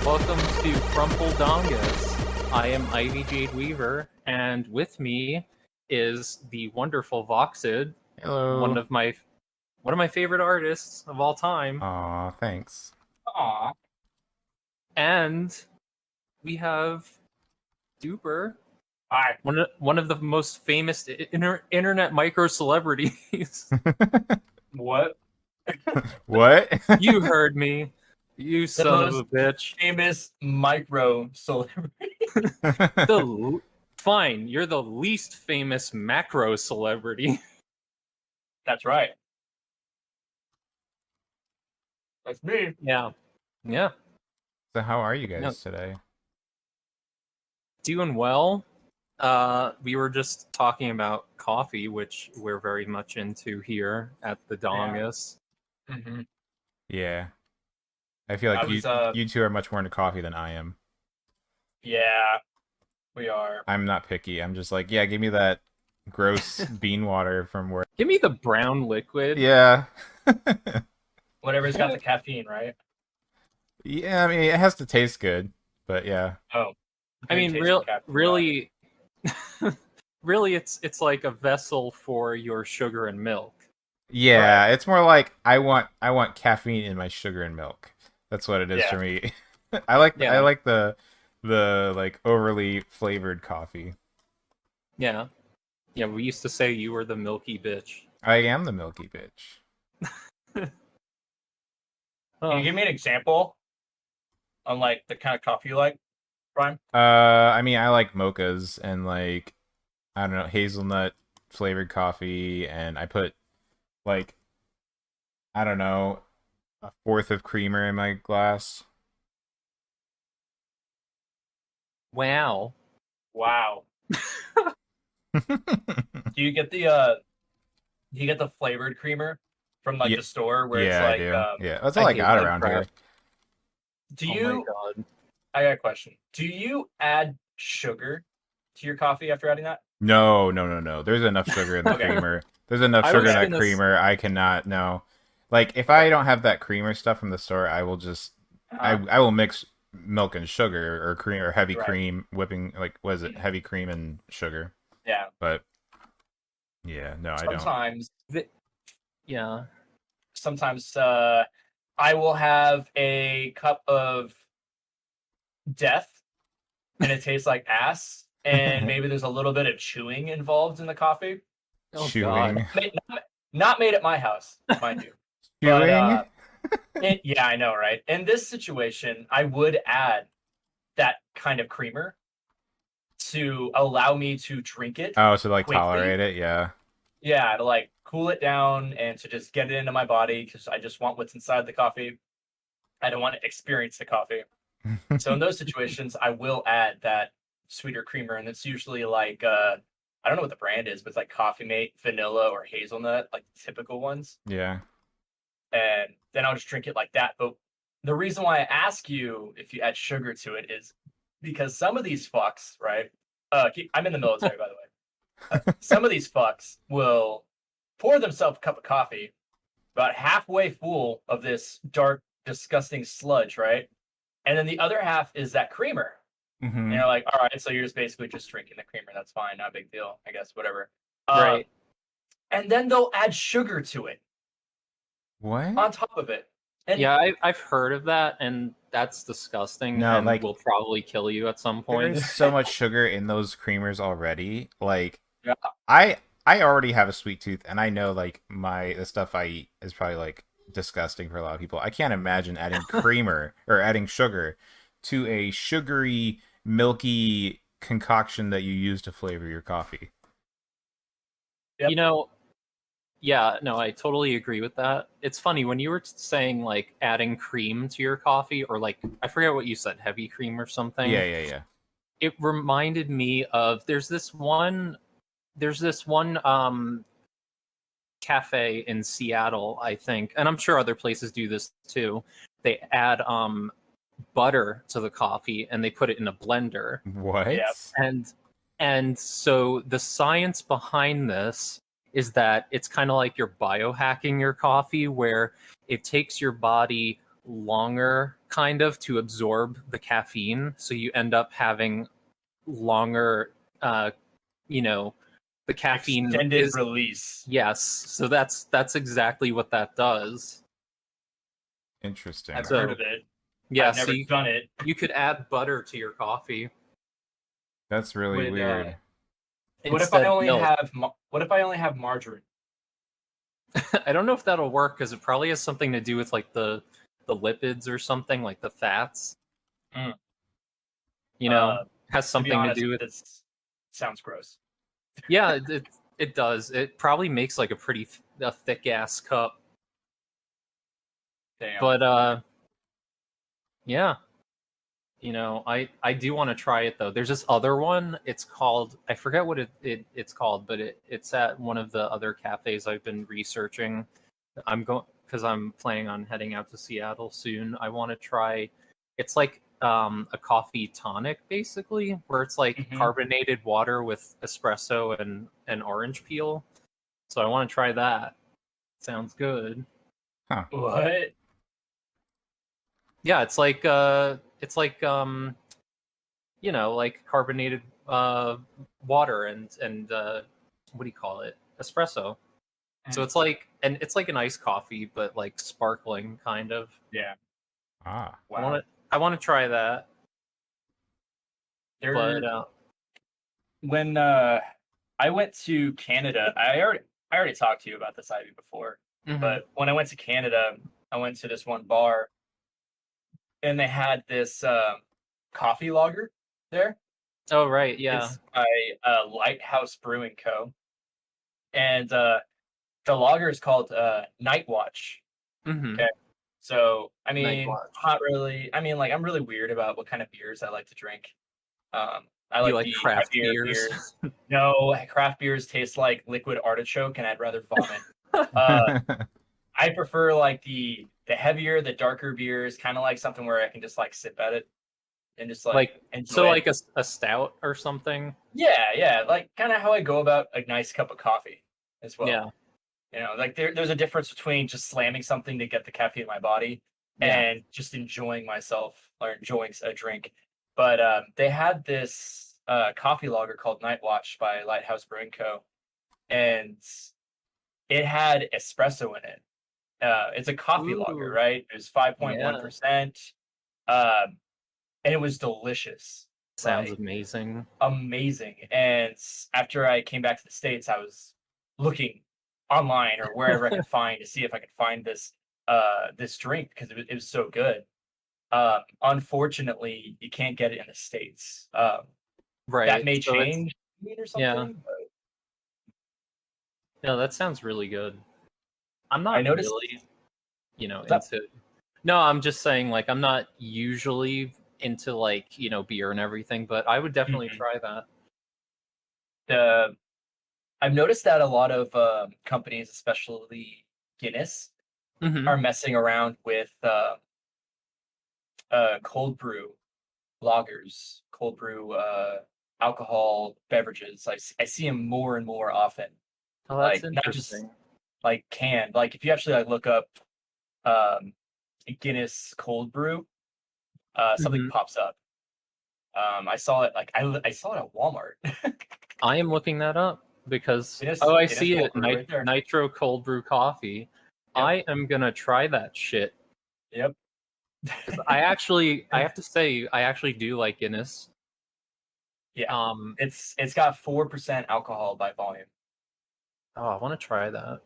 Welcome to Frumple Dongus. I am Ivy Jade Weaver, and with me is the wonderful Voxid, one Hello. of my favorite artists of all time. Aw, thanks. Aw. And we have Duper, Hi. one of the most famous internet micro celebrities. What? What? You heard me, you son of a bitch. Famous micro celebrity. Fine, you're the least famous macro celebrity. That's right. That's me. Yeah. So how are you guys today? Doing well. We were just talking about coffee, which we're very much into here at the Dongus. Mm-hmm. Yeah. I feel like you two are much more into coffee than I am. Yeah, we are. I'm not picky. I'm just like, yeah, give me that gross bean water from where. Give me the brown liquid. Yeah. Whatever's got the caffeine, right? Yeah, I mean, it has to taste good, but yeah. Oh. I mean, really, really, it's like a vessel for your sugar and milk. Yeah, right. It's more like I want caffeine in my sugar and milk. That's what it is for me. I like the like overly flavored coffee. Yeah. Yeah, we used to say you were the milky bitch. I am the milky bitch. Can you give me an example on like the kind of coffee you like, Brian? I mean, I like mochas and like I don't know, hazelnut flavored coffee, and I put like I don't know, a fourth of creamer in my glass. Wow. Do you get the flavored creamer from like the store where it's like I do. That's all I got around here. Do you? Oh my God. I got a question. Do you add sugar to your coffee after adding that? No. There's enough sugar in the creamer. There's enough sugar in that creamer. I cannot. No. Like if I don't have that creamer stuff from the store, I will just I will mix milk and sugar or cream or heavy cream whipping, like what is it, heavy cream and sugar. Yeah. But yeah, no, I don't. Sometimes I will have a cup of death and it tastes like ass, and maybe there's a little bit of chewing involved in the coffee. Oh, chewing. Not made at my house, mind you. Chewing? But, yeah, I know, right? In this situation, I would add that kind of creamer to allow me to drink it. Oh, so like quickly. Tolerate it, yeah. Yeah, to like cool it down and to just get it into my body because I just want what's inside the coffee. I don't want to experience the coffee. So in those situations, I will add that sweeter creamer, and it's usually like I don't know what the brand is, but it's like Coffee Mate, vanilla, or hazelnut, like the typical ones. Yeah. And then I'll just drink it like that. But the reason why I ask you if you add sugar to it is because some of these fucks, right? I'm in the military, by the way. Some of these fucks will pour themselves a cup of coffee about halfway full of this dark, disgusting sludge, right? And then the other half is that creamer. Mm-hmm. And you're like, all right, so you're just basically just drinking the creamer. That's fine. Not a big deal. I guess, whatever. Right. And then they'll add sugar to it. What? On top of it. And yeah, I've heard of that, and that's disgusting. No, and like, will probably kill you at some point. There's so much sugar in those creamers already. Like, yeah. I already have a sweet tooth, and I know like the stuff I eat is probably like disgusting for a lot of people. I can't imagine adding creamer or adding sugar to a sugary, milky concoction that you use to flavor your coffee. Yep. You know, yeah, no, I totally agree with that. It's funny when you were saying like adding cream to your coffee, or like I forget what you said, heavy cream or something. Yeah. It reminded me of there's this one cafe in Seattle, I think, and I'm sure other places do this too. They add butter to the coffee and they put it in a blender. What? Yep. And so the science behind this is that it's kind of like you're biohacking your coffee, where it takes your body longer, kind of, to absorb the caffeine. So you end up having longer, the caffeine extended is release. yes. So that's exactly what that does. Interesting. I've heard of it. Yeah, I've never done it. You could add butter to your coffee. That's really weird. What if I only have margarine? I don't know if that'll work because it probably has something to do with like the lipids or something, like the fats. Mm. Has something to do with. This sounds gross. Yeah, it does. It probably makes like a thick ass cup. Damn. But yeah. I do want to try it though. There's this other one. It's called, I forget what it's called, but it's at one of the other cafes I've been researching. Because I'm planning on heading out to Seattle soon. I want to try. It's like a coffee tonic basically, where it's like carbonated water with espresso and orange peel. So I want to try that. Sounds good. Huh. What? Yeah, it's like like carbonated water and what do you call it? Espresso. So it's like an iced coffee, but like sparkling kind of. Yeah. Ah. Wow. I want to try that. But when I went to Canada, I already talked to you about this Ivy before. But when I went to Canada, I went to this one bar, and they had this coffee lager there. Oh right, yeah. It's by Lighthouse Brewing Co. And the lager is called Night Watch. Okay. So I mean, not really. I mean, like I'm really weird about what kind of beers I like to drink. I like the craft beers. No, craft beers taste like liquid artichoke, and I'd rather vomit. I prefer like the heavier, the darker beers, kind of like something where I can just like sip at it and just like enjoy so it. like a stout or something. Yeah, like kind of how I go about a nice cup of coffee as well. Yeah. Like there's a difference between just slamming something to get the caffeine in my body and just enjoying myself or enjoying a drink. But they had this coffee lager called Night Watch by Lighthouse Brewing Co. And it had espresso in it. It's a coffee lager, right? It was 5.1%. And it was delicious. Sounds amazing. Amazing. And after I came back to the States, I was looking online or wherever I could find to see if I could find this drink because it was so good. Unfortunately, you can't get it in the States. Right. That may change or something. Yeah. No, that sounds really good. I'm not really, into. No, I'm just saying, like, I'm not usually into like beer and everything, but I would definitely try that. I've noticed that a lot of companies, especially Guinness, are messing around with cold brew lagers, cold brew alcohol beverages. I see them more and more often. Oh, that's like interesting. Not just like canned. Like if you actually like look up Guinness cold brew, something pops up. I saw it I saw it at Walmart. I am looking that up because I see it. Nitro cold brew coffee. Yep. I am gonna try that shit. Yep. I have to say, I actually do like Guinness. Yeah. It's got 4% alcohol by volume. Oh, I want to try that.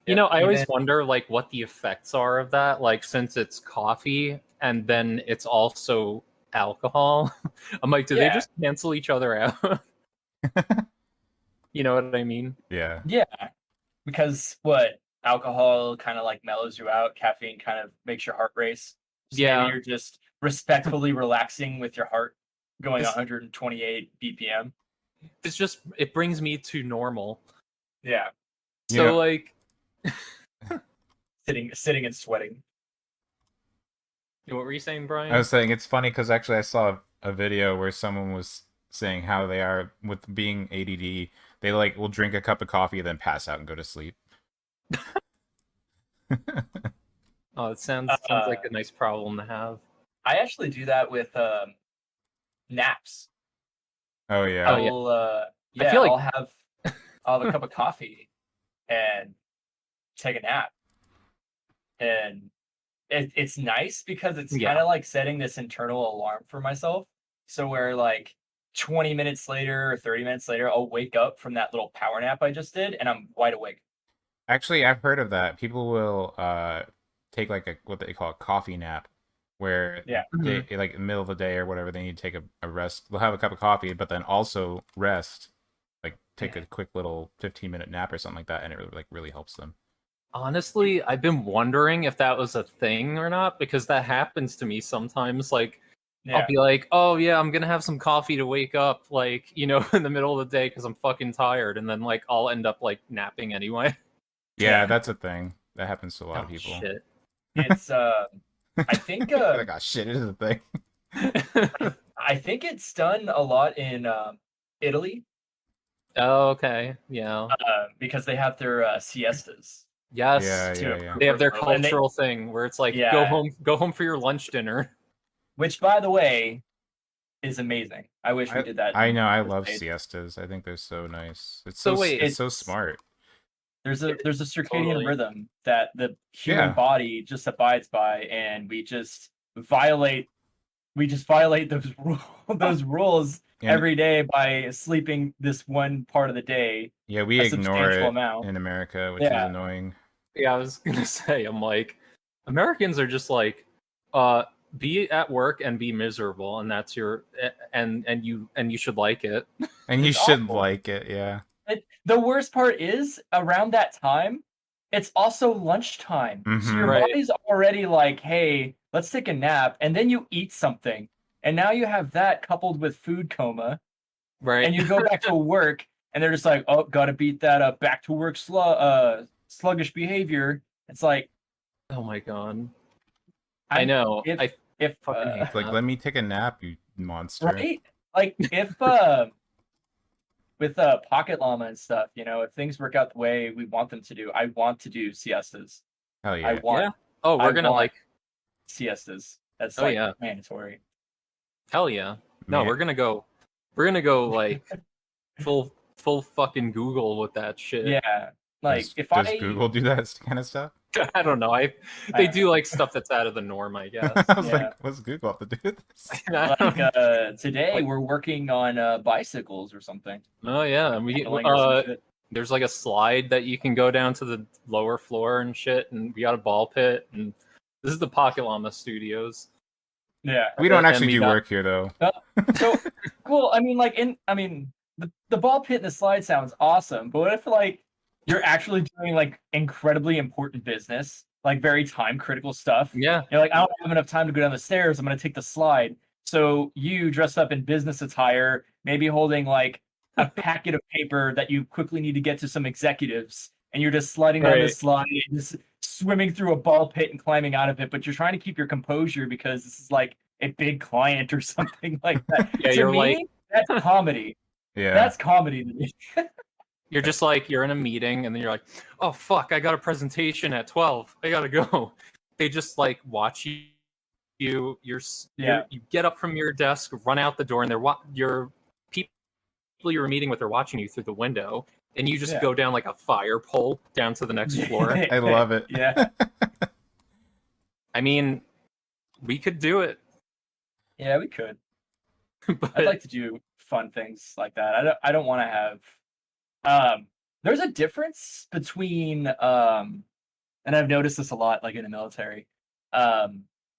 Yep, I always wonder like what the effects are of that. Like since it's coffee and then it's also alcohol, I'm like, do they just cancel each other out? You know what I mean? Yeah. Yeah. Because alcohol kind of like mellows you out. Caffeine kind of makes your heart race. So maybe you're just respectfully relaxing with your heart going 128 BPM. It brings me to normal. Yeah. So like sitting and sweating. What were you saying, Brian? I was saying it's funny because actually I saw a video where someone was saying how they are with being ADD. They like will drink a cup of coffee and then pass out and go to sleep. Oh, it sounds like a nice problem to have. I actually do that with naps. Oh yeah. I feel like I'll have a cup of coffee and take a nap, and it's nice because it's kind of like setting this internal alarm for myself. So where like 20 minutes later or 30 minutes later, I'll wake up from that little power nap I just did, and I'm wide awake. Actually, I've heard of that. People will take like what they call a coffee nap, where they like in the middle of the day or whatever, they need to take a rest. They'll have a cup of coffee, but then also rest, like take a quick little 15-minute nap or something like that, and it really helps them. Honestly, I've been wondering if that was a thing or not, because that happens to me sometimes. Like, I'll be like, oh yeah, I'm gonna have some coffee to wake up, like, in the middle of the day because I'm fucking tired, and then like I'll end up like napping anyway. Yeah, that's a thing. That happens to a lot of people. Shit. It's I think like, oh shit, it is a thing. I think it's done a lot in Italy. Oh, okay. Yeah. Because they have their siestas. Yes. Yeah. They have their cultural thing where it's like go home for your lunch dinner. Which, by the way, is amazing. I wish we did that. I know. I love siestas. I think they're so nice. It's so smart. There's a circadian rhythm that the human body just abides by, and we just violate those rules every day by sleeping this one part of the day. Yeah, we ignore it in America, which is annoying. Yeah, I was gonna say, I'm like, Americans are just like, be at work and be miserable, and that's your and you should like it. And you should like it, yeah. The worst part is around that time, it's also lunchtime. So your body's already like, hey, let's take a nap, and then you eat something. And now you have that coupled with food coma. Right. And you go back to work, and they're just like, oh, gotta beat that back to work sluggish behavior. It's like, oh my god. I know. If fucking hate it's like, let me take a nap, you monster. Right? Like if with Pocket Llama and stuff, if things work out the way we want them to do, I want to do siestas. Hell yeah. Oh, we're gonna like siestas. That's mandatory. Hell yeah. No, we're gonna go like full fucking Google with that shit. Yeah. Like does Google do that kind of stuff? I don't know. They do like stuff that's out of the norm, I guess. I was like, what's Google have to do with this? Like today we're working on bicycles or something. Oh yeah, there's like a slide that you can go down to the lower floor and shit, and we got a ball pit, and this is the Pocket Llama Studios. Yeah, we don't actually do work here though. So cool. I mean, the ball pit and the slide sounds awesome, but what if like you're actually doing like incredibly important business, like very time critical stuff? Yeah. You're like, I don't have enough time to go down the stairs. I'm going to take the slide. So you dress up in business attire, maybe holding like a packet of paper that you quickly need to get to some executives, and you're just sliding down the slide, and just swimming through a ball pit and climbing out of it. But you're trying to keep your composure because this is like a big client or something like that. Yeah, to me, that's comedy. Yeah. That's comedy to me. You're just like, you're in a meeting, and then you're like, oh, fuck, I got a presentation at 12. I gotta go. They just, like, watch you. You get up from your desk, run out the door, and your people you were meeting with are watching you through the window, and you just go down, like, a fire pole down to the next floor. I love it. Yeah. I mean, we could do it. Yeah, we could. But I'd like to do fun things like that. I don't want to have... there's a difference between and I've noticed this a lot like in the military,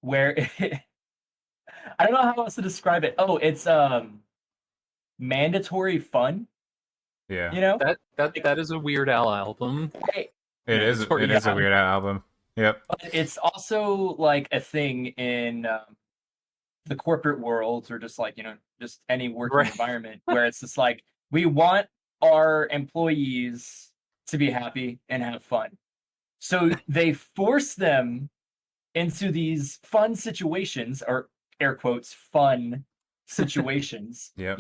where I don't know how else to describe it. Oh, it's mandatory fun. Yeah. That is a Weird Al album. Right. It is a Weird Al album. Yep. But it's also like a thing in the corporate world, or just like, just any working environment where it's just like, we want our employees to be happy and have fun. So they force them into these fun situations, or air quotes, fun situations. Yep.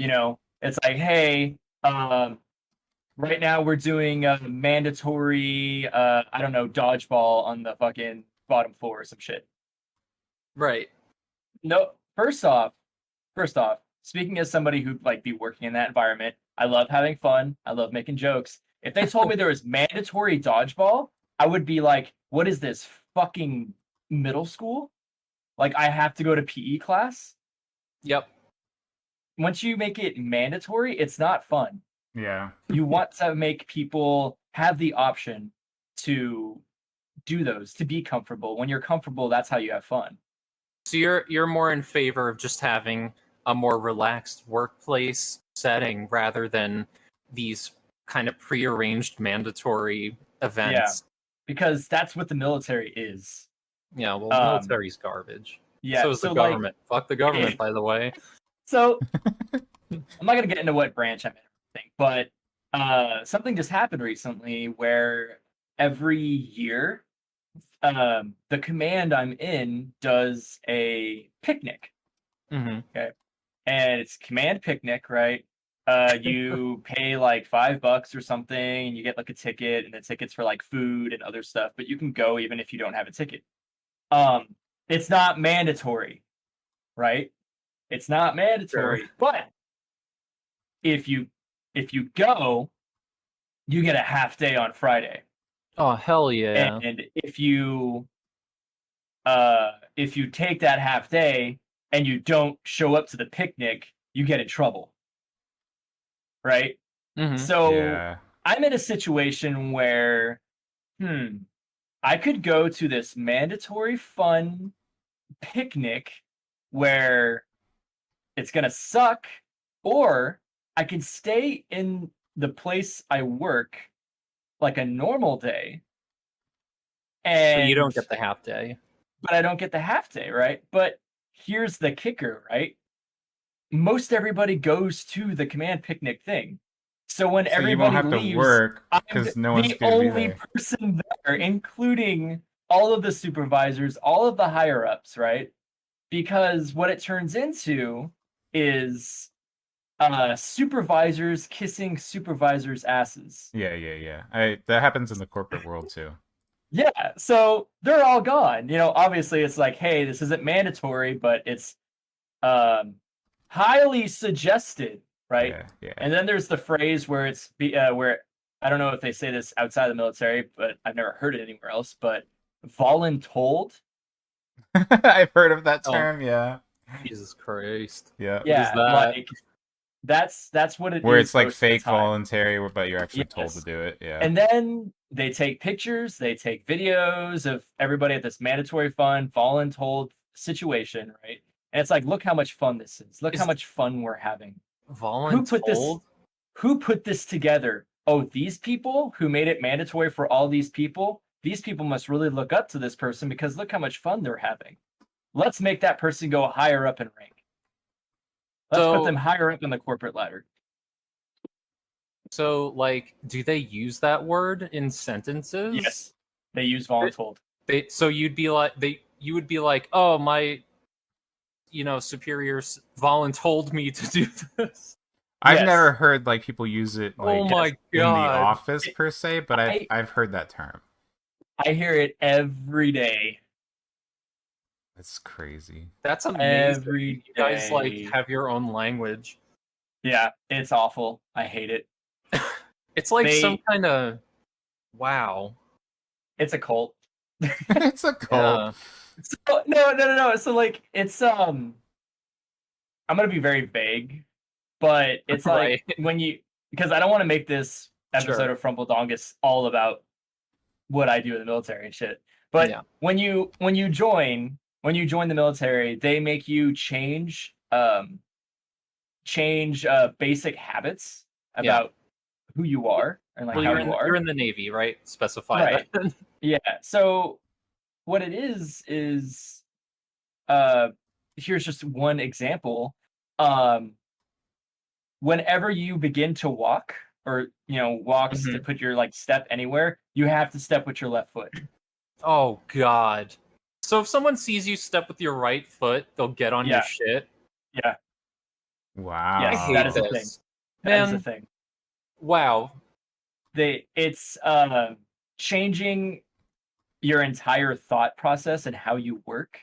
It's like, hey, right now we're doing a mandatory, I don't know, dodgeball on the fucking bottom floor or some shit. Right. No, first off, speaking as somebody who'd like be working in that environment, I love having fun. I love making jokes. If they told me there was mandatory dodgeball, I would be like, what is this, fucking middle school? Like, I have to go to PE class? Yep. Once you make it mandatory, it's not fun. Yeah. You want to make people have the option to do those, to be comfortable. When you're comfortable, that's how you have fun. So you're more in favor of just having a more relaxed workplace setting rather than these kind of prearranged mandatory events. Yeah, because that's what the military is. Yeah, well, military's garbage. Yeah, so is the government. Fuck the government, by the way. So I'm not gonna get into what branch I'm in, but something just happened recently where every year, the command I'm in does a picnic. Mm-hmm. Okay, and it's command picnic, right? You pay like $5 or something, and you get like a ticket, and the ticket's for like food and other stuff. But you can go even if you don't have a ticket. It's not mandatory, right? It's not mandatory, Sure. but if you go, you get a half day on Friday. Oh, hell yeah. And if you take that half day and you don't show up to the picnic, you get in trouble. Right? Mm-hmm. So Yeah. I'm in a situation where I could go to this mandatory fun picnic where it's gonna suck, or I can stay in the place I work like a normal day, and But you don't get the half day. But I don't get the half day, right? But here's the kicker, right? Most everybody goes to the command picnic thing. So when So everybody you won't have leaves, to work because no one's the going to be only there. person there, including all of the supervisors, all of the higher ups, right? Because what it turns into is supervisors kissing supervisors' asses. Yeah. That happens in the corporate world too. Yeah, so they're all gone. You know, obviously it's like, hey, this isn't mandatory, but it's highly suggested, right? Yeah. And then there's the phrase where it's where I don't know if they say this outside the military, but I've never heard it anywhere else. But voluntold. I've heard of that term. Yeah. Jesus Christ. Yeah. Yeah, What is that? like that's what it Where is. it's like most of the fake time. voluntary, but you're actually told Yes. to do it. Yeah. And then they take pictures, they take videos of everybody at this mandatory fun, voluntold situation, right? And it's like, look how much fun this is. Look how much fun we're having. Voluntold? Who put this together? Oh, these people who made it mandatory for all these people must really look up to this person because look how much fun they're having. Let's make that person go higher up in rank. Let's put them higher up in the corporate ladder. So, like, do they use that word in sentences? Yes, they use voluntold. So you'd be like, you would be like, oh, my, superiors voluntold me to do this. I've never heard like people use it like oh my in the God. office per se, but I've heard that term. I hear it every day. That's crazy. That's amazing. Every you guys day. like have your own language. Yeah, it's awful. I hate it. It's like some kind of wow. It's a cult. It's a cult. So, no. So like it's I'm gonna be very vague, but it's like because I don't want to make this episode of Frumple Dongus all about what I do in the military and shit. But when you join the military, they make you change basic habits about who you are and like how you are. You're in the Navy, right? Specify right. that. Yeah. So what it is here's just one example. Whenever you begin to walk or walks to put your like step anywhere, you have to step with your left foot. Oh God. So if someone sees you step with your right foot, they'll get on your shit. Yeah. Wow. Yes, that is a thing. That is a thing. Wow. It's changing your entire thought process and how you work,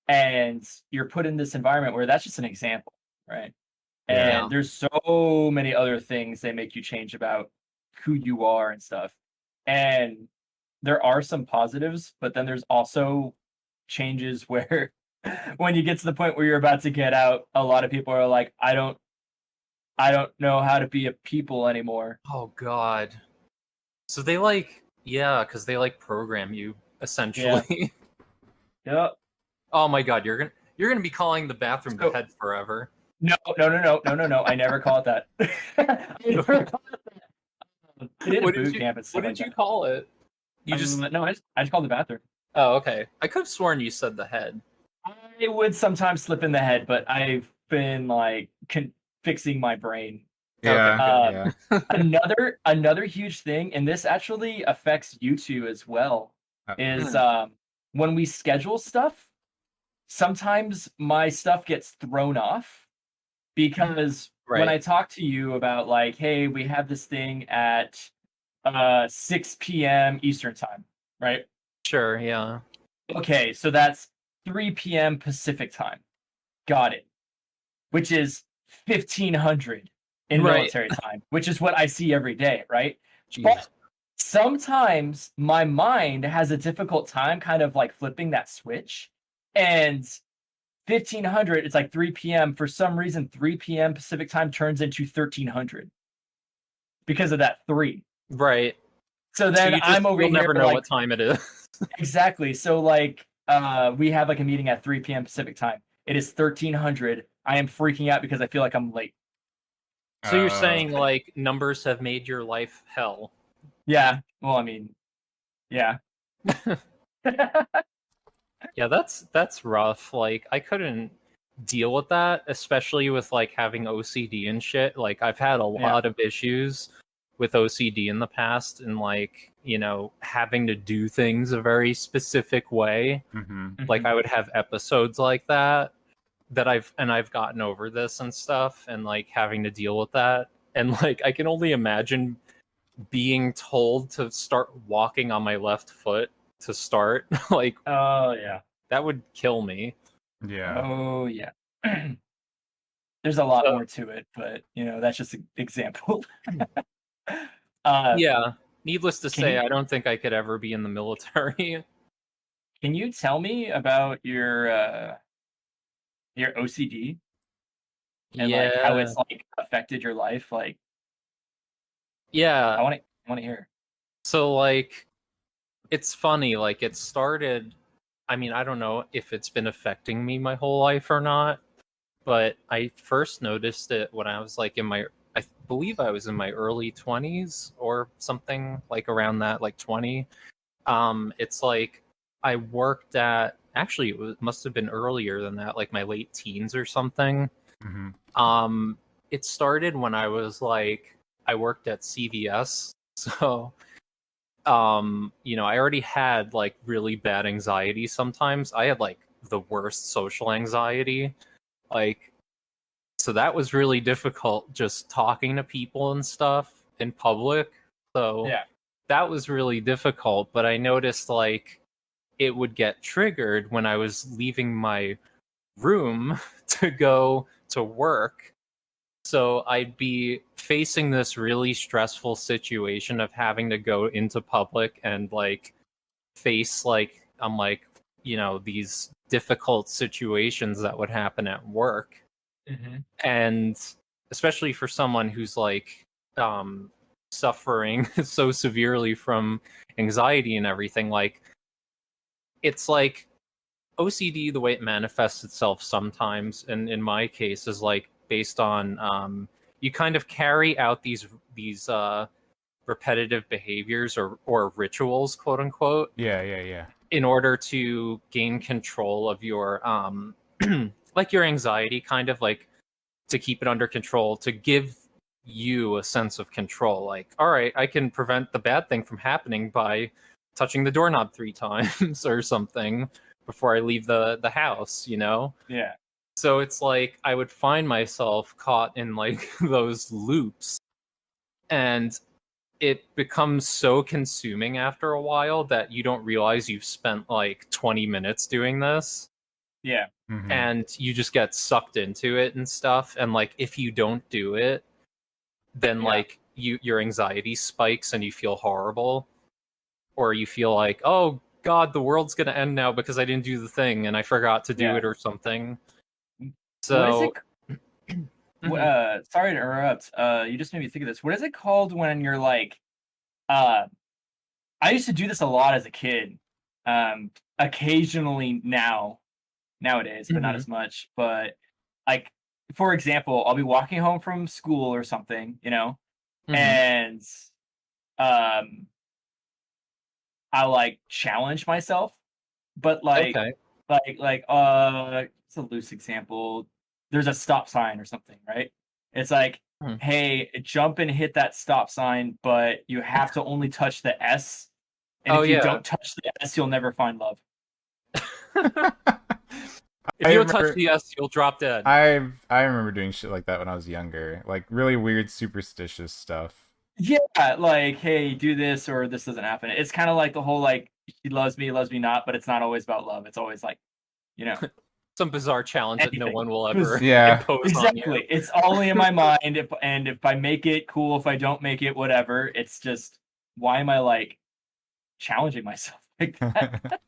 and you're put in this environment where that's just an example, right? Yeah. And there's so many other things they make you change about who you are and stuff. And there are some positives, but then there's also changes where when you get to the point where you're about to get out, a lot of people are like, I don't know how to be a people anymore. Oh God. So they like, yeah, because they like program you essentially. Yep. Oh my God, you're gonna be calling the bathroom the head forever. No. I never call it that. I never call it that. I did a boot camp and stuff What like did you that. call it? You just No, I just called the bathroom. Oh, okay. I could have sworn you said the head. I would sometimes slip in the head, but I've been like fixing my brain. Yeah. Yeah. Another huge thing, and this actually affects you two as well, is when we schedule stuff, sometimes my stuff gets thrown off because when I talk to you about like, hey, we have this thing at 6 p.m. Eastern time, right? Sure, yeah. Okay, so that's 3 p.m. Pacific time. Got it. Which is 1500 in military time, which is what I see every day, right? Jesus. But sometimes my mind has a difficult time kind of like flipping that switch. And 1500, it's like 3 p.m. For some reason, 3 p.m. Pacific time turns into 1300 because of that 3. Right. So then I'm over here. You'll never know like, what time it is. Exactly. So like we have like a meeting at 3 p.m. Pacific time. It is 1300. I am freaking out because I feel like I'm late. So you're saying like numbers have made your life hell? Yeah. Well, I mean, yeah. Yeah, that's rough. Like I couldn't deal with that, especially with like having OCD and shit. Like I've had a lot of issues with OCD in the past, and like, you know, having to do things a very specific way. Like I would have episodes like that I've gotten over this and stuff, and like having to deal with that. And like I can only imagine being told to start walking on my left foot to start. Like, oh yeah, that would kill me. Yeah. Oh yeah. There's a lot more to it, but you know, that's just an example. Yeah. Needless to say, I don't think I could ever be in the military. Can you tell me about your OCD and like how it's like affected your life? Like, yeah, I want to hear. So like, it's funny. Like it started. I mean, I don't know if it's been affecting me my whole life or not, but I first noticed it when I was like I believe I was in my early 20s or something, like around that, like 20. It's like I worked at, actually must have been earlier than that, like my late teens or something. It started when I was like, I worked at CVS, so you know, I already had like really bad anxiety sometimes. I had like the worst social anxiety. Like, so that was really difficult, just talking to people and stuff in public. So that was really difficult, but I noticed like it would get triggered when I was leaving my room to go to work. So I'd be facing this really stressful situation of having to go into public and like face like, I'm like, you know, these difficult situations that would happen at work. And especially for someone who's like suffering so severely from anxiety and everything, like it's like OCD, the way it manifests itself sometimes, and in my case, is like based on you kind of carry out these repetitive behaviors or rituals, quote unquote. Yeah. In order to gain control of your like your anxiety, kind of like to keep it under control, to give you a sense of control. Like, all right, I can prevent the bad thing from happening by touching the doorknob 3 times or something before I leave the house, you know? Yeah. So it's like I would find myself caught in like those loops. And it becomes so consuming after a while that you don't realize you've spent like 20 minutes doing this. Yeah. Mhm. And you just get sucked into it and stuff. And like, if you don't do it, then like your anxiety spikes and you feel horrible, or you feel like, oh God, the world's gonna end now because I didn't do the thing and I forgot to do it or something. So what is it? Mhm. Sorry to interrupt. You just made me think of this. What is it called when you're like, I used to do this a lot as a kid. Occasionally nowadays, but not Mhm. as much. But like, for example, I'll be walking home from school or something, Mhm. and um, I like challenge myself, but Okay. it's a loose example. There's a stop sign or something, right? It's like, Hmm. hey, jump and hit that stop sign, but you have to only touch the S. And Oh if you yeah. don't touch the S, you'll never find love. If I you don't touch remember the S, you'll drop dead. I remember doing shit like that when I was younger, like really weird superstitious stuff. Yeah, like, hey, do this or this doesn't happen. It's kind of like the whole like he loves me not, but it's not always about love. It's always like, you know, Some bizarre challenge that no anything. one will ever 'Cause Yeah. impose on you. exactly, it's only in my mind. If I make it, cool. If I don't make it, whatever. It's just why am I like challenging myself like that?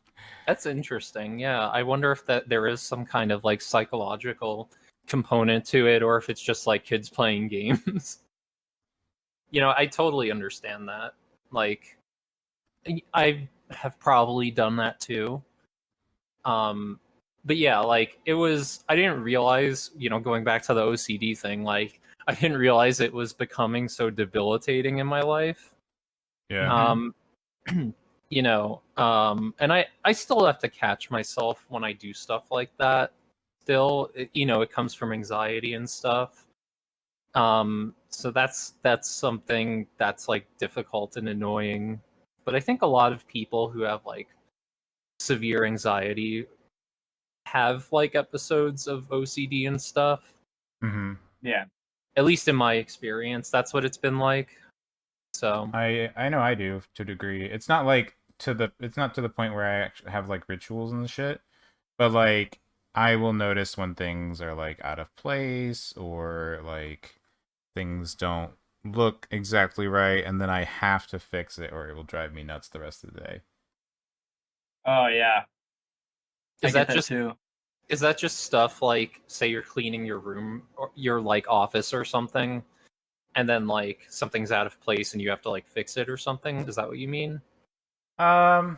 That's interesting. Yeah, I wonder if that there is some kind of like psychological component to it, or if it's just like kids playing games. I totally understand that. Like, I have probably done that too. Um, but yeah, like it was. I didn't realize, going back to the OCD thing, like I didn't realize it was becoming so debilitating in my life. Yeah. Mhm. Um, and I still have to catch myself when I do stuff like that. Still, it comes from anxiety and stuff. So that's something that's like difficult and annoying. But I think a lot of people who have like severe anxiety have like episodes of OCD and stuff. Hmm. Yeah. At least in my experience, that's what it's been like. So, I know I do to a degree. It's not to the point where I actually have like rituals and shit, but like I will notice when things are like out of place or like things don't look exactly right, and then I have to fix it or it will drive me nuts the rest of the day. Oh yeah, I is get that that just too. is that just stuff like, say you're cleaning your room or your like office or something, and then like something's out of place and you have to like fix it or something? Is that what you mean? Um,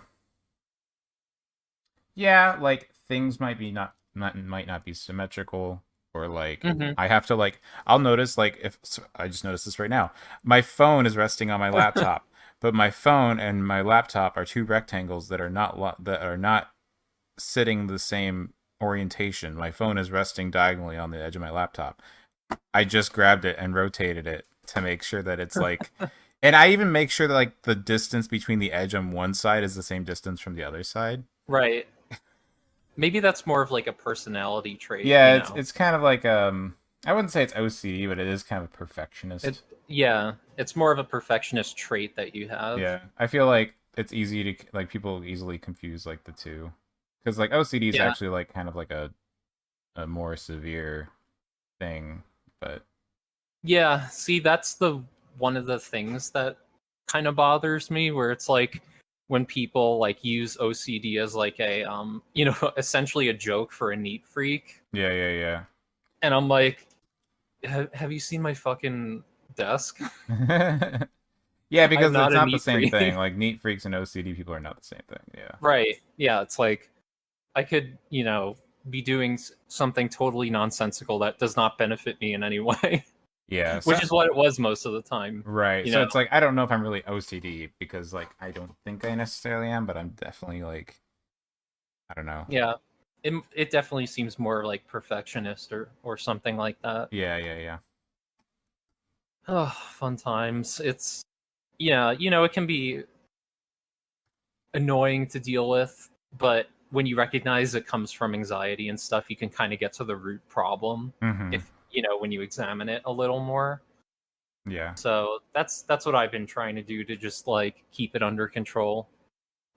yeah, like things might not be symmetrical, or like Mm-hmm. I have to like I'll notice like if so I just noticed this right now. My phone is resting on my laptop, but my phone and my laptop are two rectangles that are not sitting the same orientation. My phone is resting diagonally on the edge of my laptop. I just grabbed it and rotated it to make sure that it's like, and I even make sure that like the distance between the edge on one side is the same distance from the other side. Right. Maybe that's more of like a personality trait, Yeah, it's kind of like I wouldn't say it's OCD, but it is kind of a It perfectionist. yeah, it's more of a perfectionist trait that you have. Yeah, I feel like it's easy to like people easily confuse like the two, because like OCD is Yeah. actually like kind of like a more severe thing, but Yeah, see, that's the one of the things that kind of bothers me, where it's like when people like use OCD as like a essentially a joke for a neat freak. yeah, And I'm like, have you seen my fucking desk? yeah. Yeah, I'm because it's not a not the neat same thing. freak. Like neat freaks and OCD people are not the same thing. Yeah. Right. Yeah, it's like I could, be doing something totally nonsensical that does not benefit me in any way, Yeah. which So is what it was most of the time, right. you So know. it's like I don't know if I'm really OCD because like I don't think I necessarily am, but I'm definitely like I don't know. Yeah. It definitely seems more like perfectionist or something like that. Yeah. Oh, fun times. It's yeah, it can be annoying to deal with, but when you recognize it comes from anxiety and stuff, you can kind of get to the root problem Hmm. if, when you examine it a little more. Yeah. So that's what I've been trying to do to just like keep it under control.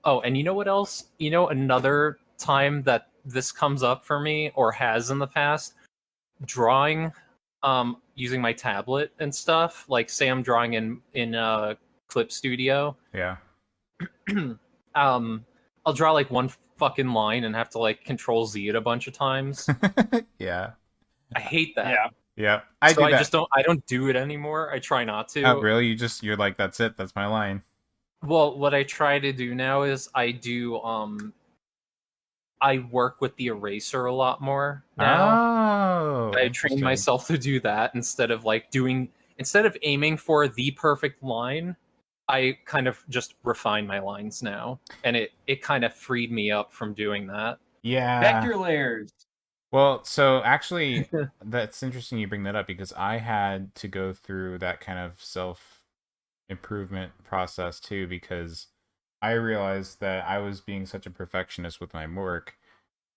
Oh, and you know what else? You know, another time that this comes up for me or has in the past, drawing using my tablet and stuff. Like say I'm drawing in Clip Studio. Yeah. I'll draw like one fucking line and have to like control Z it a bunch of times. Yeah. I hate that. Yeah. Yeah. So I don't do it anymore. I try not to. Oh, really? You're like, that's it. That's my line. Well, what I try to do now is I work with the eraser a lot more now. Oh, I train myself to do that instead of aiming for the perfect line. I kind of just refine my lines now, and it kind of freed me up from doing that. Yeah. Vector layers. Well, so actually, that's interesting you bring that up because I had to go through that kind of self-improvement process too because I realized that I was being such a perfectionist with my work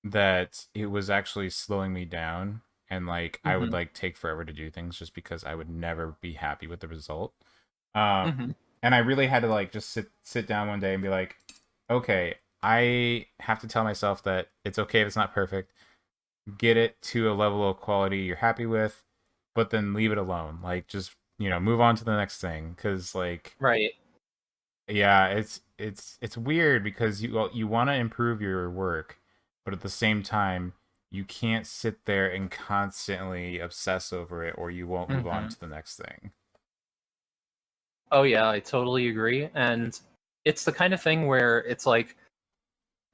that it was actually slowing me down and like I would like take forever to do things just because I would never be happy with the result. And I really had to like just sit down one day and be like, okay, I have to tell myself that it's okay if it's not perfect. Get it to a level of quality you're happy with, but then leave it alone. Like just, move on to the next thing cuz like Right. Yeah, it's weird because you want to improve your work, but at the same time you can't sit there and constantly obsess over it or you won't move on to the next thing. Oh yeah, I totally agree. And it's the kind of thing where it's like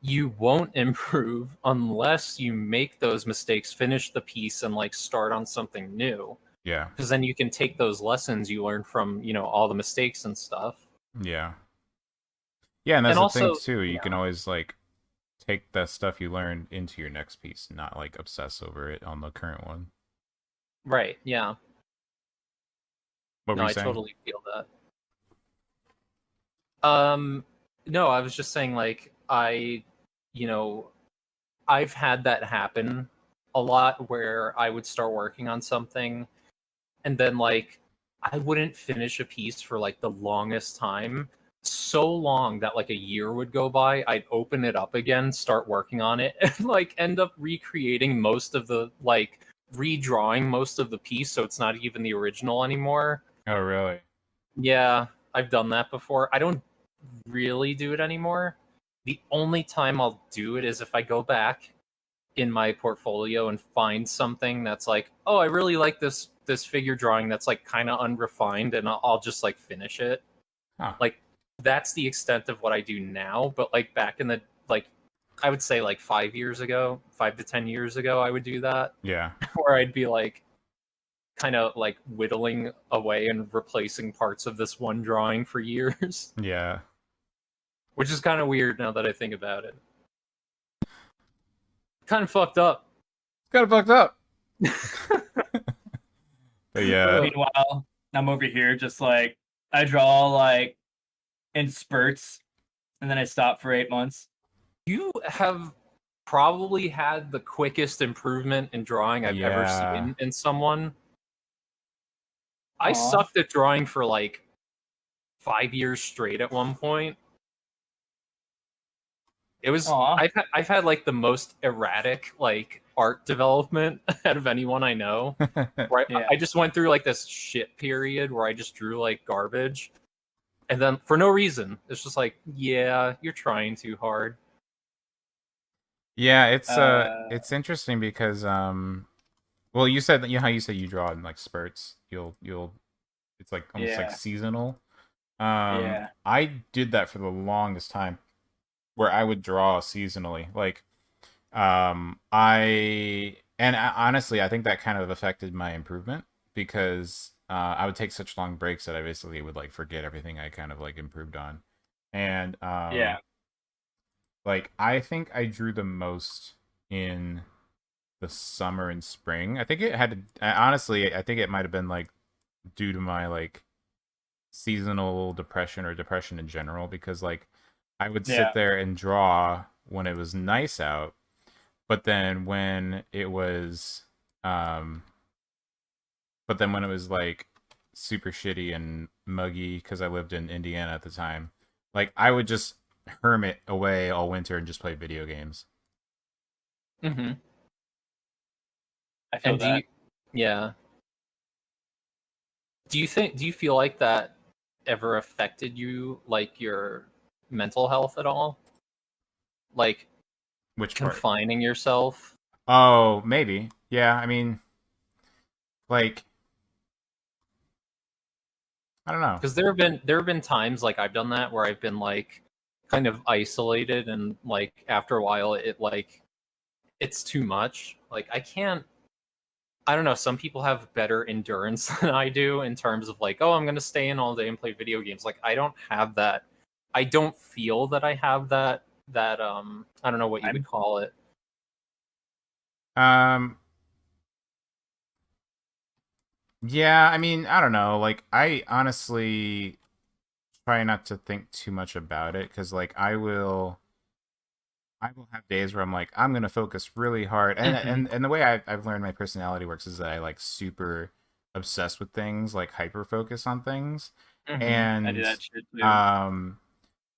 you won't improve unless you make those mistakes, finish the piece, and like start on something new. Yeah. Because then you can take those lessons you learned from, all the mistakes and stuff. Yeah. Yeah, and that's And the also, thing too. You can always like take the stuff you learned into your next piece, not like obsess over it on the current one. Right, yeah. What were you I saying? totally feel that. No, I was just saying like I've had that happen a lot where I would start working on something and then like I wouldn't finish a piece for like the longest time. So long that like a year would go by, I'd open it up again, start working on it, and like end up recreating most of the like redrawing most of the piece so it's not even the original anymore. Oh, really? Yeah, I've done that before. I don't really do it anymore. The only time I'll do it is if I go back in my portfolio and find something that's like, oh, I really like this figure drawing that's like kind of unrefined, and I'll just like finish it. Huh. Like that's the extent of what I do now. But like back in the like, I would say like 5 to 10 years ago, I would do that. Yeah. Where I'd be like, kind of like whittling away and replacing parts of this one drawing for years. Yeah. Which is kind of weird now that I think about it. Kind of fucked up. Kind of fucked up. But yeah. Meanwhile, I'm over here just like I draw like in spurts, and then I stop for 8 months. You have probably had the quickest improvement in drawing I've ever seen in someone. I sucked at drawing for like 5 years straight at one point. It was I've had like the most erratic like art development out of anyone I know. Where I just went through like this shit period where I just drew like garbage. And then for no reason, it's just like, yeah, you're trying too hard. Yeah, it's interesting because well, you said how you said you draw in like spurts. You'll it's like almost like seasonal. I did that for the longest time where I would draw seasonally. Like honestly, I think that kind of affected my improvement because I would take such long breaks that I basically would like forget everything I kind of like improved on. And like I think I drew the most in the summer and spring. I think it had to, honestly, I think it might have been like due to my like seasonal depression or depression in general because like I would sit there and draw when it was nice out, but then when it was like super shitty and muggy because I lived in Indiana at the time, like I would just hermit away all winter and just play video games. Mm-hmm. I feel And that. yeah. Do you feel like that ever affected you, like your mental health at all? Like Which part? confining yourself? Oh, maybe. Yeah, I mean, like, I don't know. Because there have been times like I've done that where I've been like kind of isolated, and like after a while it's too much. Like I don't know, some people have better endurance than I do in terms of like, oh, I'm gonna stay in all day and play video games. Like I don't have that. I don't feel that I have that I don't know what you would call it. Um, yeah, I mean, I don't know. Like, I honestly try not to think too much about it because, like, I will have days where I'm like, I'm gonna focus really hard, and Mhm. and the way I've learned my personality works is that I like super obsessed with things, like hyper focus on things, Mhm. I do and that shit too.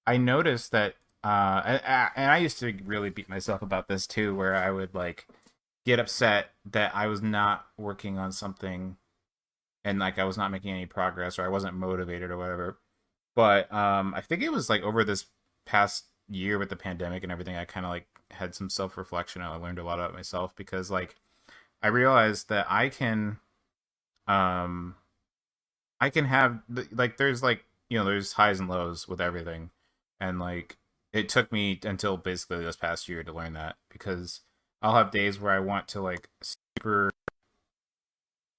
I noticed that, and I used to really beat myself about this too, where I would like get upset that I was not working on something and like I was not making any progress or I wasn't motivated or whatever. But I think it was like over this past year with the pandemic and everything, I kind of like had some self reflection and I learned a lot about myself because like I realized that um I can have like there's like there's highs and lows with everything, and like it took me until basically this past year to learn that because I'll have days where I want to like super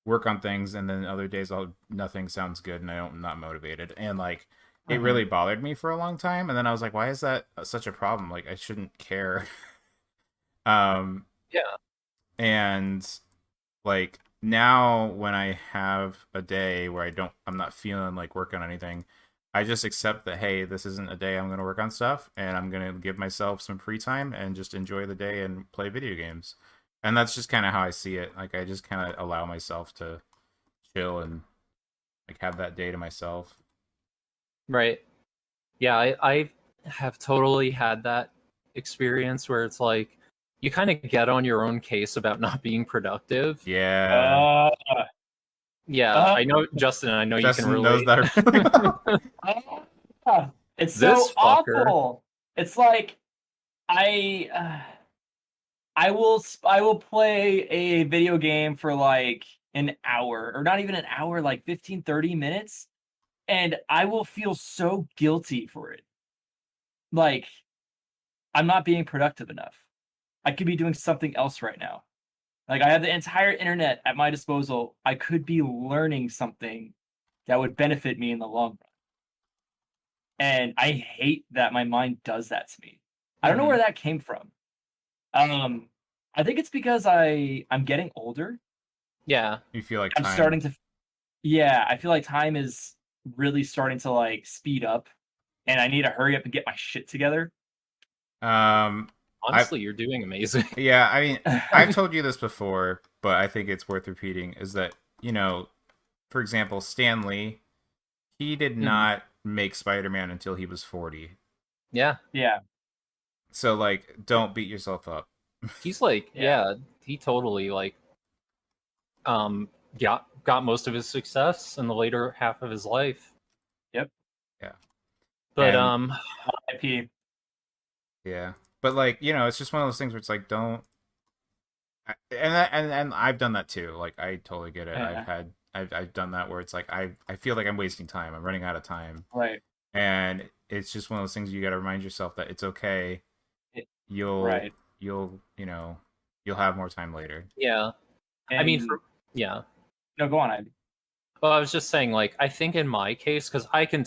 work on things, and then other days I'll nothing sounds good and I'm not motivated, and like it Mhm. really bothered me for a long time, and then I was like, why is that such a problem? Like I shouldn't care. um Yeah. and like now when I have a day where I'm not feeling like working on anything, I just accept that hey, this isn't a day I'm going to work on stuff and I'm going to give myself some free time and just enjoy the day and play video games. And that's just kind of how I see it. Like I just kind of allow myself to chill and like have that day to myself. Right. Yeah, I have totally had that experience where it's like you kind of get on your own case about not being productive. Yeah. Uh, Yeah, uh, I know, Justin, I know you can Justin knows relate. that really well. it's so This fucker. awful. It's like I I will play a video game for like an hour or not even an hour, like 15, 30 minutes, and I will feel so guilty for it. Like I'm not being productive enough. I could be doing something else right now. Like I have the entire internet at my disposal. I could be learning something that would benefit me in the long run. And I hate that my mind does that to me. I don't know where Mhm. that came from. I think it's because I'm getting older. Yeah. You feel like I'm time. starting to yeah, I feel like time is really starting to like speed up and I need to hurry up and get my shit together. Um, I Honestly, you're doing amazing. Yeah, I mean, I've told you this before, but I think it's worth repeating. Is that for example, Stan Lee, he did Mhm. not make Spider-Man until he was 40. Yeah. Yeah, So like, don't beat yourself up. He's like, yeah. yeah, he totally like um got most of his success in the later half of his life. Yep. Yeah, But and IP. yeah, but like it's just one of those things where it's like, don't. And I've done that too. Like I totally get it. Yeah, I've done that where it's like I feel like I'm wasting time. I'm running out of time, right. and it's just one of those things you got to remind yourself that it's okay. It, You'll right. you'll you'll have more time later. yeah. I mean And yeah. no, go on, Ivy. Well, I was just saying, like, I think in my case, because I can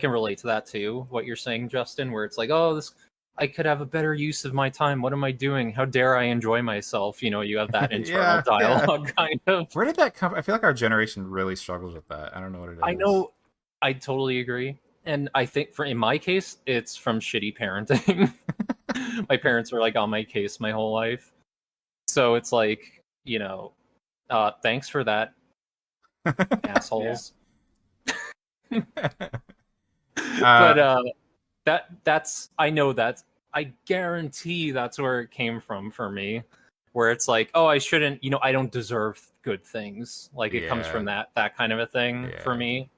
relate to that too. What you're saying, Justin, where it's like, oh, this I could have a better use of my time. What am I doing? How dare I enjoy myself? You know, you have that internal Yeah, yeah. dialogue, kind of. Where did that come? I feel like our generation really struggles with that. I don't know what it I is. know, I totally agree, and I think in my case, it's from shitty parenting. My parents were like on my case my whole life, so it's like, thanks for that, Yeah. assholes. But that's I know that I guarantee that's where it came from for me, where it's like, oh, I shouldn't, I don't deserve good things. Like it comes from Yeah. that kind of a thing for Yeah. me.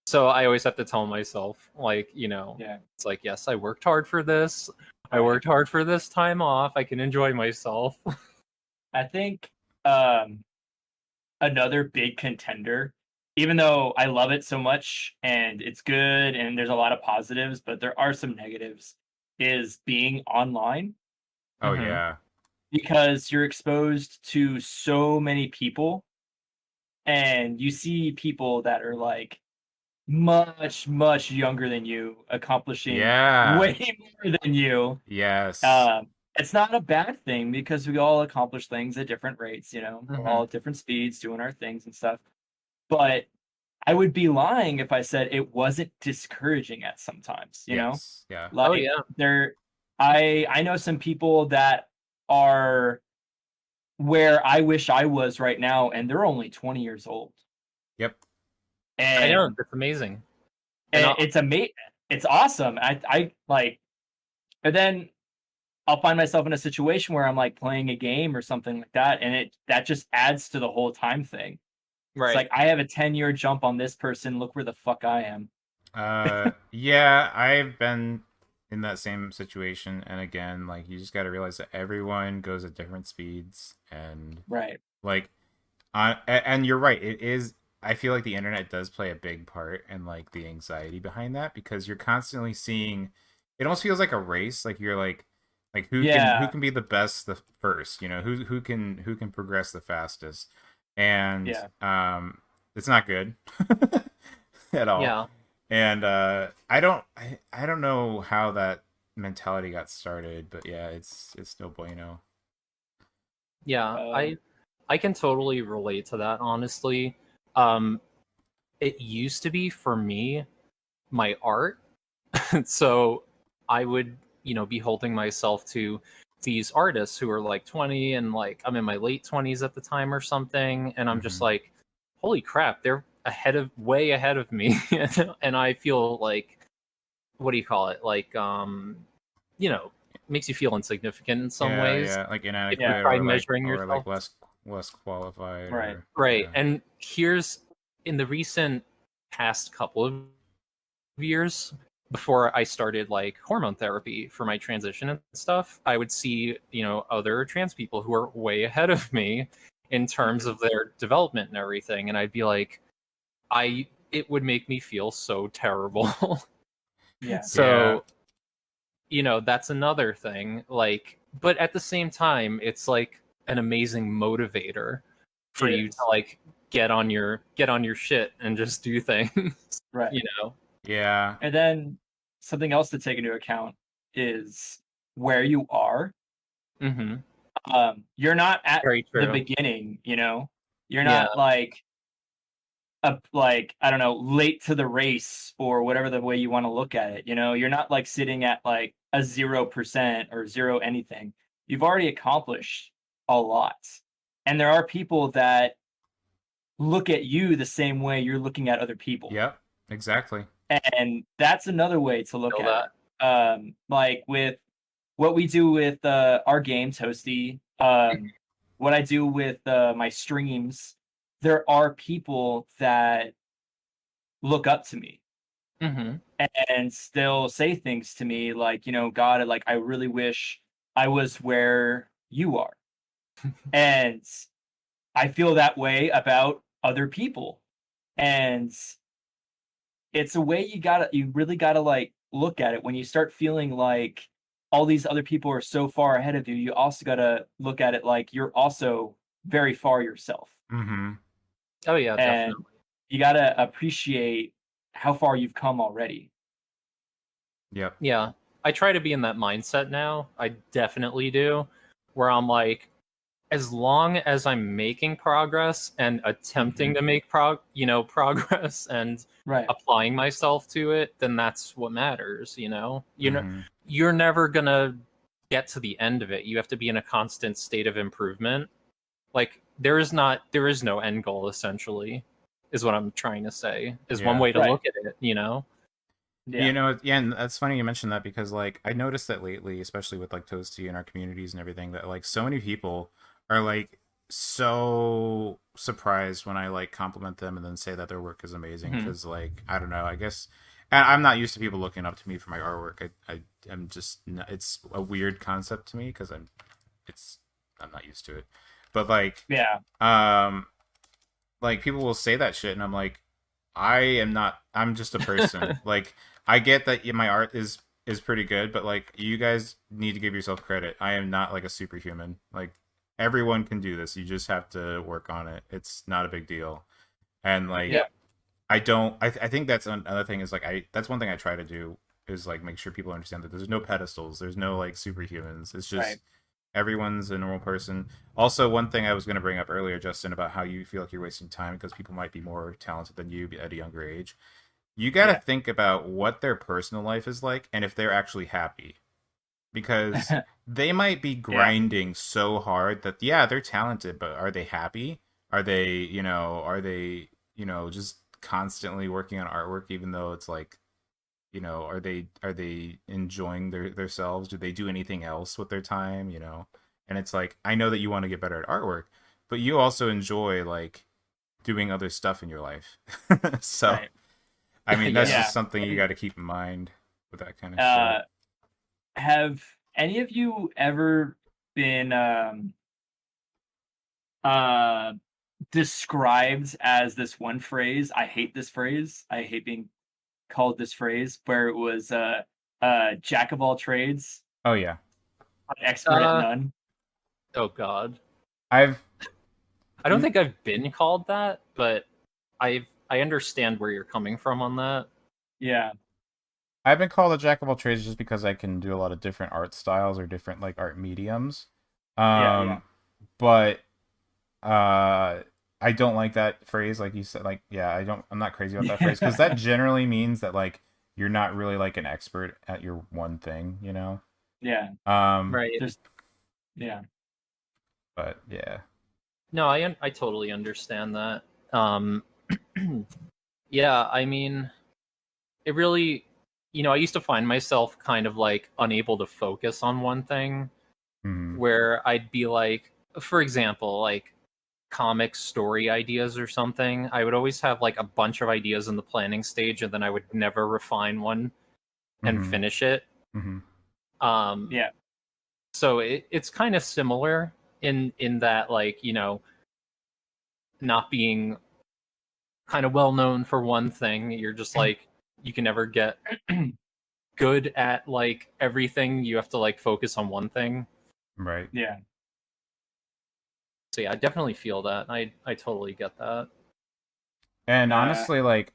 So I always have to tell myself, like, Yeah. it's like, yes, I worked hard for this. I Right. worked hard for this time off. I can enjoy myself. I think another big contender, even though I love it so much and it's good and there's a lot of positives, but there are some negatives, is being online Oh Mhm. yeah. because you're exposed to so many people and you see people that are like much, much younger than you, accomplishing Yeah. way more than you. Yes. Um, it's not a bad thing because we all accomplish things at different rates, we're all Mhm. at different speeds doing our things and stuff. But I would be lying if I said it wasn't discouraging at sometimes. Yes. Yeah. Oh Like yeah. I know some people that are where I wish I was right now, and they're only 20 years old. Yep. I know, And that's amazing. And and it's amazing. It's awesome. I like, and then I'll find myself in a situation where I'm like playing a game or something like that, and that just adds to the whole time thing. It's right. like I have a 10-year jump on this person. Look where the fuck I am. Yeah, I've been in that same situation, and again, like you just got to realize that everyone goes at different speeds, and Right. like, and you're right. It is. I feel like the internet does play a big part in like the anxiety behind that because you're constantly seeing. It almost feels like a race. Like you're like who Yeah. can be the best the first. Who can progress the fastest, and Yeah. it's not good at all. Yeah. And I don't know how that mentality got started, but yeah, it's no bueno. Yeah. Um, I can totally relate to that, honestly. Um, it used to be for me my art. So I would, be holding myself to these artists who are like 20 and like I'm in my late 20s at the time or something. And I'm just Hmm. like, holy crap, they're way ahead of me. And I feel like, what do you call it? Like, you know, makes you feel insignificant in some Yeah, ways yeah, like if you yeah. inadequate try or measuring like yourself. less qualified Right. or Right. yeah. And here's in the recent past couple of years before I started like hormone therapy for my transition and stuff, I would see, other trans people who are way ahead of me in terms Mhm. of their development and everything. And I'd be like, it would make me feel so terrible. Yeah. Yeah. So, that's another thing. Like, but at the same time, it's like an amazing motivator for It you to is. like get on your shit and just do things, Right. you know. Yeah. And then something else to take into account is where you are. Mm-hmm. You're not at Very the true. beginning. You're Yeah. not like I don't know, late to the race or whatever the way you want to look at it. You're not like sitting at like a 0% or zero anything. You've already accomplished a lot. And there are people that look at you the same way you're looking at other people. Yep. Exactly. And that's another way to look Feel at that. it. Like with what we do with our games, Toasty, what I do with my streams, there are people that look up to me Mm-hmm. and still say things to me like, God, like I really wish I was where you are. And I feel that way about other people. And it's a way you really gotta like look at it when you start feeling like all these other people are so far ahead of you. You also gotta look at it like you're also very far yourself. Mm-hmm. Oh yeah, And definitely. you gotta appreciate how far you've come already. Yep. Yeah. I try to be in that mindset now. I definitely do. Where I'm like, as long as I'm making progress and attempting Mhm. to make progress and Right. applying myself to it, then that's what matters, Mm-hmm. You're never gonna get to the end of it. You have to be in a constant state of improvement. Like there is no end goal essentially. is what I'm trying to say. Is Yeah. one way to Right. look at it, you know? Yeah. You know, yeah, and that's funny you mentioned that because like I noticed that lately, especially with like Toasty and our communities and everything, that like so many people are like so surprised when I like compliment them and then say that their work is amazing Mhm. because like I don't know, I guess and I'm not used to people looking up to me for my artwork. I am just it's a weird concept to me because I'm not used to it. But Yeah. like people will say that shit and I'm like I am not. I'm just a person. Like I get that my art is pretty good, but like you guys need to give yourself credit. I am not like a superhuman. Like everyone can do this. You just have to work on it. It's not a big deal. And like Yeah. I don't. I think that's another thing is like that's one thing I try to do is like make sure people understand that there's no pedestals. There's no like superhumans. It's just Right. everyone's a normal person. Also, one thing I was going to bring up earlier, Justin, about how you feel like you're wasting time because people might be more talented than you at a younger age. You got to Yeah. think about what their personal life is like and if they're actually happy. Because they might be grinding so hard that, yeah, they're talented, but are they happy? Are they just constantly working on artwork, even though it's like, are they enjoying themselves? Do they do anything else with their time? And it's like I know that you want to get better at artwork, but you also enjoy like doing other stuff in your life. So Right. I mean that's Yeah. just something you got to keep in mind with that kind of shit. Have any of you ever been described as this one phrase? I hate this phrase. I hate being called this phrase, where it was jack of all trades, Oh yeah, expert at none. Oh God. I've I don't think I've been called that, but I understand where you're coming from on that. Yeah. I've been called a jack of all trades just because I can do a lot of different art styles or different like art mediums. Yeah. But I don't like that phrase, like you said. Like, yeah, I'm not crazy about that phrase because that generally means that like you're not really like an expert at your one thing, Yeah. Right. Yeah. But yeah. No, I totally understand that. Yeah, I mean, it really, I used to find myself kind of like unable to focus on one thing, Mhm. where I'd be like, for example, like comic story ideas or something. I would always have like a bunch of ideas in the planning stage, and then I would never refine one and Mhm. finish it. Mhm. Yeah. So it's kind of similar in that, like, not being kind of well known for one thing. You're just like, you can never get good at like everything. You have to like focus on one thing. Right. Yeah. So yeah, I definitely feel that. I totally get that. And honestly, like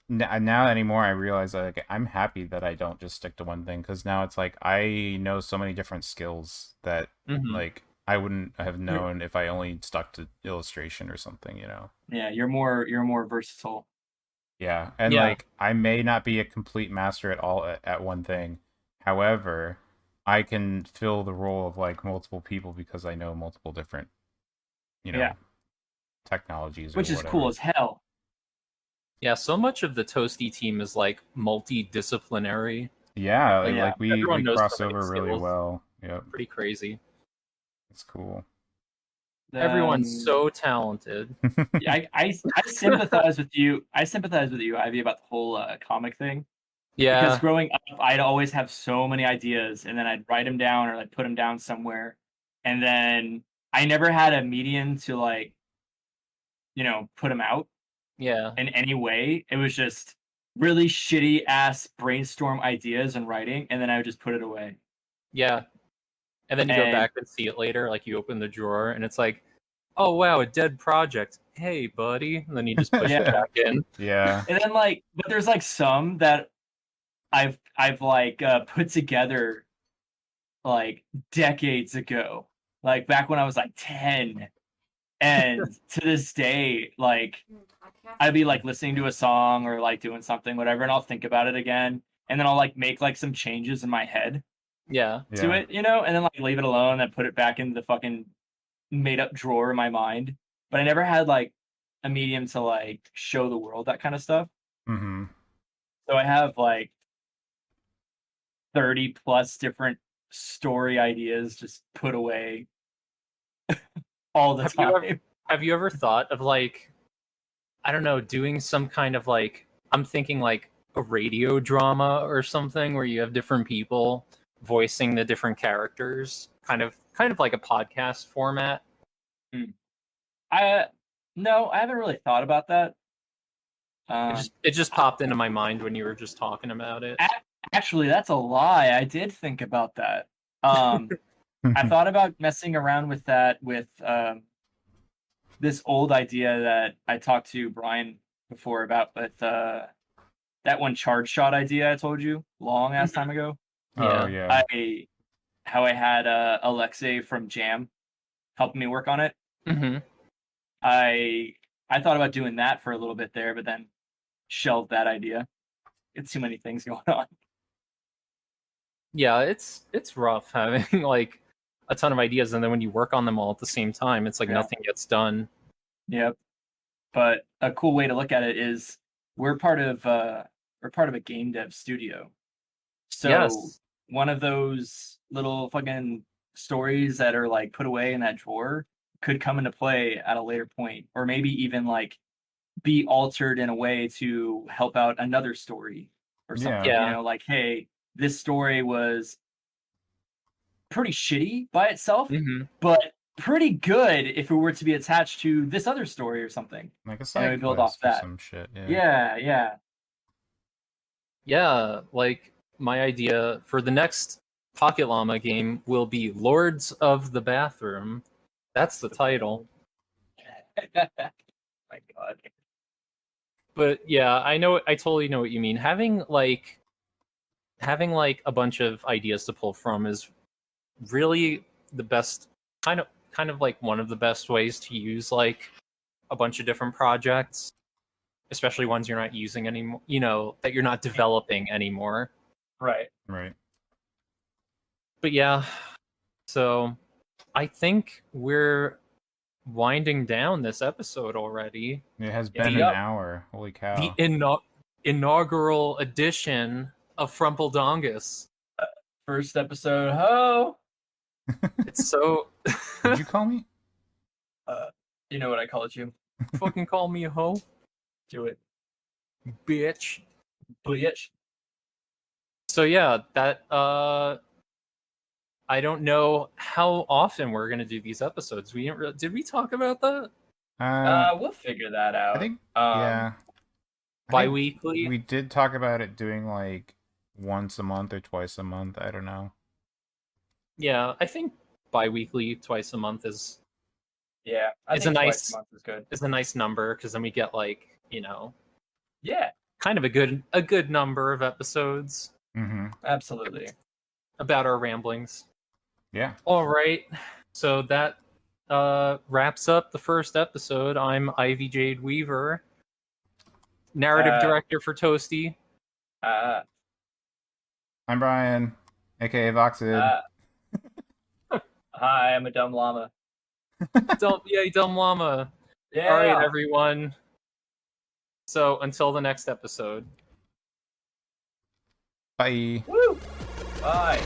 now anymore, I realize that like, I'm happy that I don't just stick to one thing because now it's like I know so many different skills that Mhm. like I wouldn't have known if I only stuck to illustration or something, Yeah. You're more versatile. Yeah, and Yeah. like I may not be a complete master at all at one thing. However, I can fill the role of like multiple people because I know multiple different, you know, Yeah. technologies or Which is cool whatever. as hell. Yeah, so much of the Toasty team is like multidisciplinary. Yeah, Like, Yeah. like we everyone knows so cross many over really skills. well. Yep, Pretty crazy. it's cool. Everyone's so talented. I sympathize with you. I sympathize with you, Ivy, about the whole comic thing. Because Yeah. growing up, I'd always have so many ideas, and then I'd write them down or like put them down somewhere, and then I never had a medium to like, put them out Yeah. in any way. It was just really shitty ass brainstorm ideas and writing, and then I would just put it away. Yeah. And then you go And back and see it later, like you open the drawer and it's like, oh wow, a dead project. Hey buddy. And then you just push it yeah, back in. Yeah. and then but there's like some that I've like put together like decades ago, like back when I was like 10. And to this day, like I'd be like listening to a song or like doing something, whatever, and I'll think about it again, and then I'll like make like some changes in my head Yeah. to Yeah. it, and then like leave it alone and put it back into the fucking made up drawer in my mind. But I never had like a medium to like show the world that kind of stuff. Mm-hmm. So I have like 30 plus different story ideas just put away all the time. Have you ever thought of like, I don't know, doing some kind of like, I'm thinking like a radio drama or something where you have different people voicing the different characters, kind of like a podcast format? No, I haven't really thought about that. It just popped into my mind when you were just talking about it. Actually, that's a lie. I did think about that. I thought about messing around with that with this old idea that I talked to Brian before about with that one charge shot idea I told you long ass time ago. Oh yeah. How I had Alexei from Jam helping me work on it. Mm-hmm. I thought about doing that for a little bit there, but then shelved that idea. It's too many things going on. Yeah, it's rough having like a ton of ideas, and then when you work on them all at the same time, it's like nothing gets done. Yep. But a cool way to look at it is we're part of a game dev studio. So one of those little fucking stories that are like put away in that drawer could come into play at a later point, or maybe even like be altered in a way to help out another story or something. Yeah. You know, like, hey, this story was pretty shitty by itself, but pretty good if it were to be attached to this other story or something. Like a side build off that. Some shit. Yeah, like my idea for the next Pocket Llama game will be Lords of the Bathroom. That's the title. My God. But yeah, I totally know what you mean. Having like a bunch of ideas to pull from is really the best kind of like one of the best ways to use like a bunch of different projects, especially ones you're not using anymore, you know, that you're not developing anymore. Right. But yeah, so I think we're winding down this episode already. It has been an hour. Holy cow. The inaugural edition of Frumple Dongus. First episode, ho! It's so... Did you call me? You know what I called you. Fucking call me a hoe. Do it. Bitch. Bitch. So yeah, that... I don't know how often we're going to do these episodes. Did we talk about that? We'll figure that out. I think, yeah. Bi-weekly? We did talk about it doing like once a month or twice a month. I don't know. Yeah, I think bi-weekly, twice a month is... Yeah, I think twice a month is good. It's a nice number, because then we get like, you know... Yeah. Kind of a good number of episodes. Mm-hmm. Absolutely. About our ramblings. Yeah. All right. So that wraps up the first episode. I'm Ivy Jade Weaver, narrative director for Toasty. I'm Brian, aka Voxid. Hi, I'm a dumb llama. Dumb llama. Yeah. All right, everyone. So until the next episode. Bye. Woo. Bye.